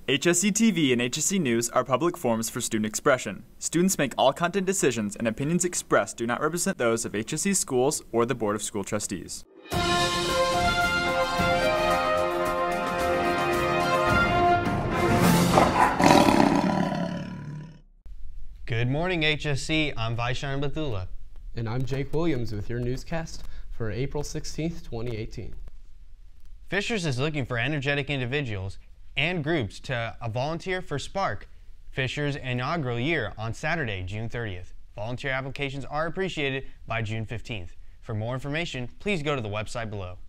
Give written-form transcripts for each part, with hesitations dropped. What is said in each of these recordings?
HSETV and HSE News are public forums for student expression. Students make all content decisions, and opinions expressed do not represent those of HSE schools or the Board of School Trustees. Good morning, HSE. I'm Vaishnav Bathula. And I'm Jake Williams with your newscast for April 16th, 2018. Fishers is looking for energetic individuals and groups to volunteer for Spark, Fishers' inaugural year on Saturday, June 30th. Volunteer applications are appreciated by June 15th. For more information, please go to the website below.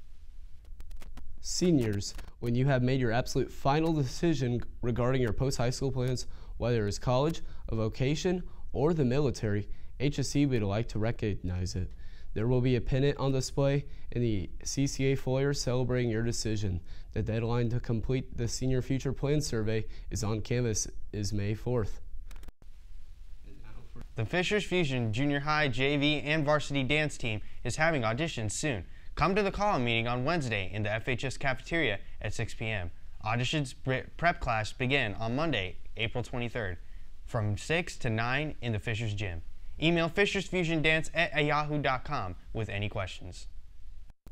Seniors, when you have made your absolute final decision regarding your post-high school plans, whether it's college, a vocation, or the military, HSE would like to recognize it. There will be a pennant on display in the CCA foyer celebrating your decision. The deadline to complete the Senior Future Plan Survey is on campus is May 4th. The Fishers Fusion Junior High, JV, and Varsity Dance Team is having auditions soon. Come to the call-in meeting on Wednesday in the FHS cafeteria at 6 p.m. Auditions prep class begin on Monday, April 23rd, from 6 to 9 in the Fishers Gym. Email fishersfusiondance@yahoo.com with any questions.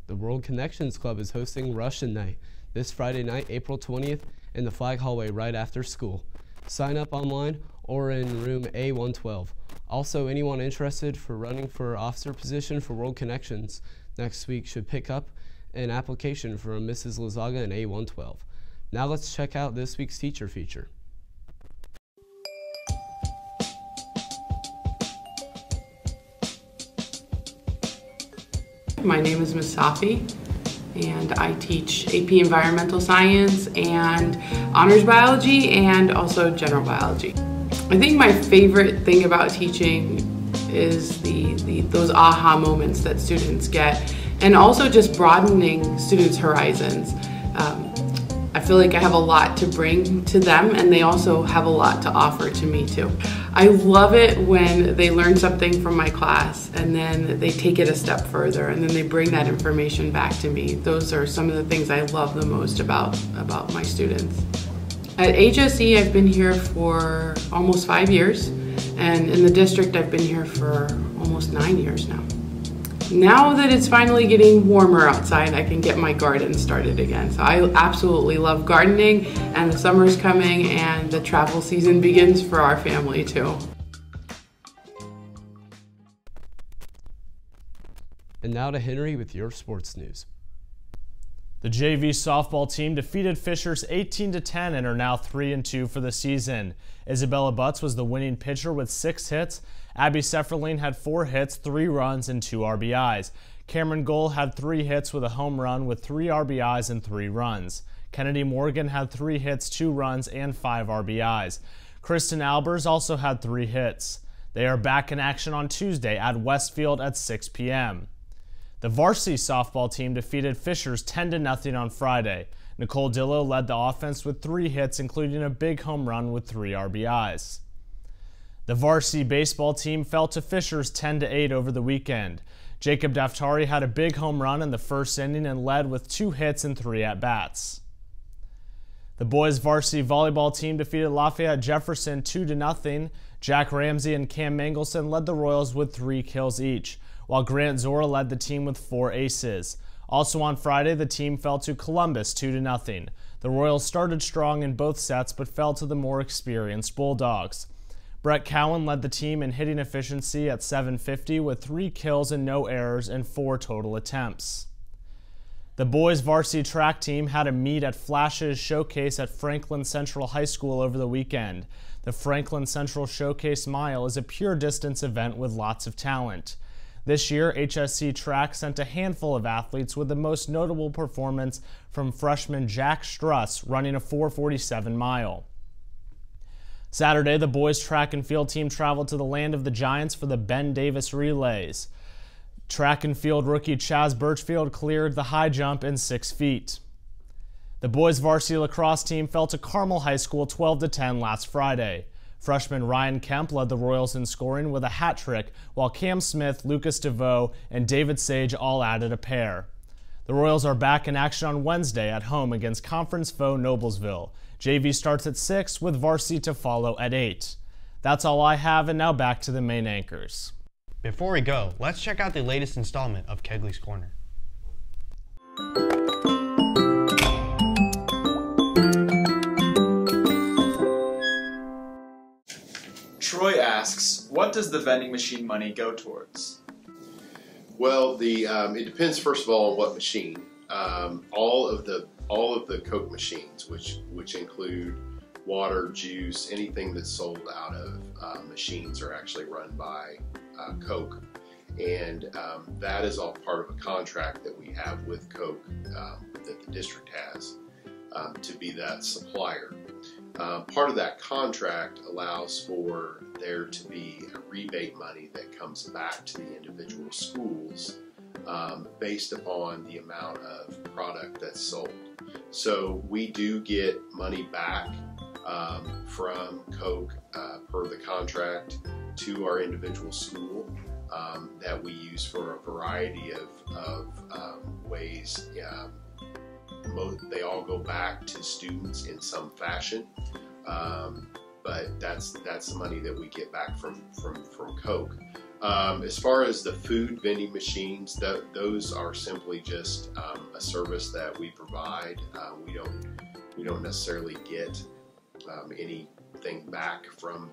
The World Connections Club is hosting Russian Night this Friday night, April 20th, in the Flag Hallway right after school. Sign up online or in room A112. Also, anyone interested for running for officer position for World Connections next week should pick up an application from Mrs. Lazaga in A112. Now let's check out this week's teacher feature. My name is Ms. Safi, and I teach AP Environmental Science and Honors Biology and also General Biology. I think my favorite thing about teaching is those aha moments that students get, and also just broadening students' horizons. I feel like I have a lot to bring to them, and they also have a lot to offer to me too. I love it when they learn something from my class and then they take it a step further and then they bring that information back to me. Those are some of the things I love the most about my students. At HSE, I've been here for almost 5 years, and in the district, I've been here for almost 9 years now. Now that it's finally getting warmer outside, I can get my garden started again. So I absolutely love gardening, and the summer's coming and the travel season begins for our family too. And now to Henry with your sports news. The JV softball team defeated Fishers 18-10 and are now 3-2 for the season. Isabella Butts was the winning pitcher with 6 hits. Abby Sefferling had 4 hits, 3 runs, and 2 RBIs. Cameron Gohl had 3 hits with a home run with 3 RBIs and 3 runs. Kennedy Morgan had 3 hits, 2 runs, and 5 RBIs. Kristen Albers also had 3 hits. They are back in action on Tuesday at Westfield at 6 p.m. The varsity softball team defeated Fishers 10-0 on Friday. Nicole Dillow led the offense with 3 hits, including a big home run with 3 RBIs. The varsity baseball team fell to Fishers 10-8 over the weekend. Jacob Daftari had a big home run in the first inning and led with 2 hits and 3 at-bats. The boys varsity volleyball team defeated Lafayette Jefferson 2-0. Jack Ramsey and Cam Mangelson led the Royals with 3 kills each, while Grant Zora led the team with 4 aces. Also on Friday, the team fell to Columbus 2-0. The Royals started strong in both sets but fell to the more experienced Bulldogs. Brett Cowan led the team in hitting efficiency at .750 with 3 kills and no errors and 4 total attempts. The boys varsity track team had a meet at Flash's Showcase at Franklin Central High School over the weekend. The Franklin Central Showcase Mile is a pure distance event with lots of talent. This year, HSC Track sent a handful of athletes, with the most notable performance from freshman Jack Struss running a 4:47 mile. Saturday, the boys track and field team traveled to the land of the Giants for the Ben Davis Relays. Track and field rookie Chaz Birchfield cleared the high jump in 6 feet. The boys varsity lacrosse team fell to Carmel High School 12-10 last Friday. Freshman Ryan Kemp led the Royals in scoring with a hat trick, while Cam Smith, Lucas DeVoe, and David Sage all added a pair. The Royals are back in action on Wednesday at home against conference foe Noblesville. JV starts at 6 with varsity to follow at 8. That's all I have, and now back to the main anchors. Before we go, let's check out the latest installment of Kegley's Corner. Troy asks, what does the vending machine money go towards? Well, it depends first of all on what machine. All of the Coke machines, which include water, juice, anything that's sold out of machines, are actually run by Coke, and that is all part of a contract that we have with Coke that the district has to be that supplier. Part of that contract allows for there to be a rebate money that comes back to the individual schools based upon the amount of product that's sold. So we do get money back from Coke per the contract to our individual school that we use for a variety of ways. They all go back to students in some fashion, but that's the money that we get back from Coke. As far as the food vending machines, those are simply just a service that we provide. We don't necessarily get anything back from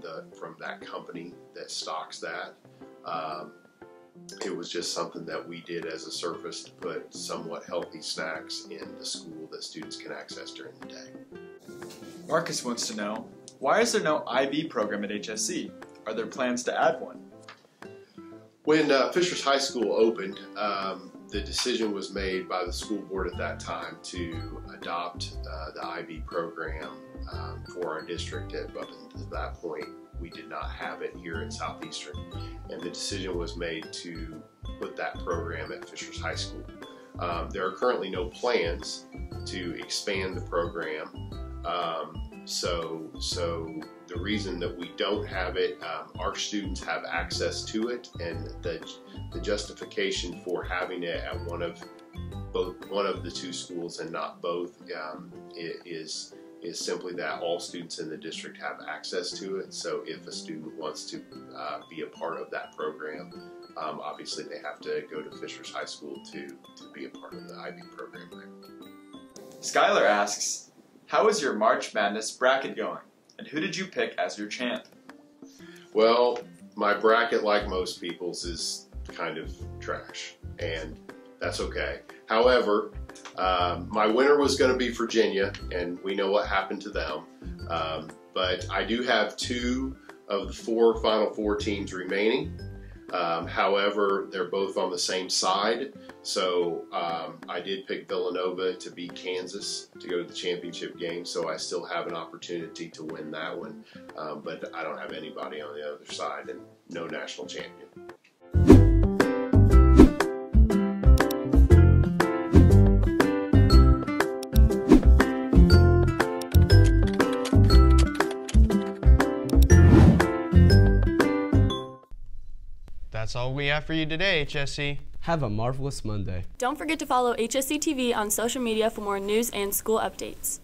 that company that stocks that. It was just something that we did as a service to put somewhat healthy snacks in the school that students can access during the day. Marcus wants to know, why is there no IB program at HSE? Are there plans to add one? When Fishers High School opened, the decision was made by the school board at that time to adopt the IB program for our district. Up until that point, we did not have it here at Southeastern, and the decision was made to put that program at Fishers High School. There are currently no plans to expand the program, so the reason that we don't have it, our students have access to it, and the justification for having it at one of the two schools and not both is simply that all students in the district have access to it. So if a student wants to be a part of that program, obviously they have to go to Fishers High School to be a part of the IB program there. Skylar asks, how is your March Madness bracket going? And who did you pick as your champ? Well, my bracket, like most people's, is kind of trash, and that's okay. However, my winner was going to be Virginia, and we know what happened to them. But I do have 2 of the 4 Final Four teams remaining. However, they're both on the same side. So I did pick Villanova to beat Kansas to go to the championship game. So I still have an opportunity to win that one. But I don't have anybody on the other side and no national champion. That's all we have for you today, HSE. Have a marvelous Monday. Don't forget to follow HSETV on social media for more news and school updates.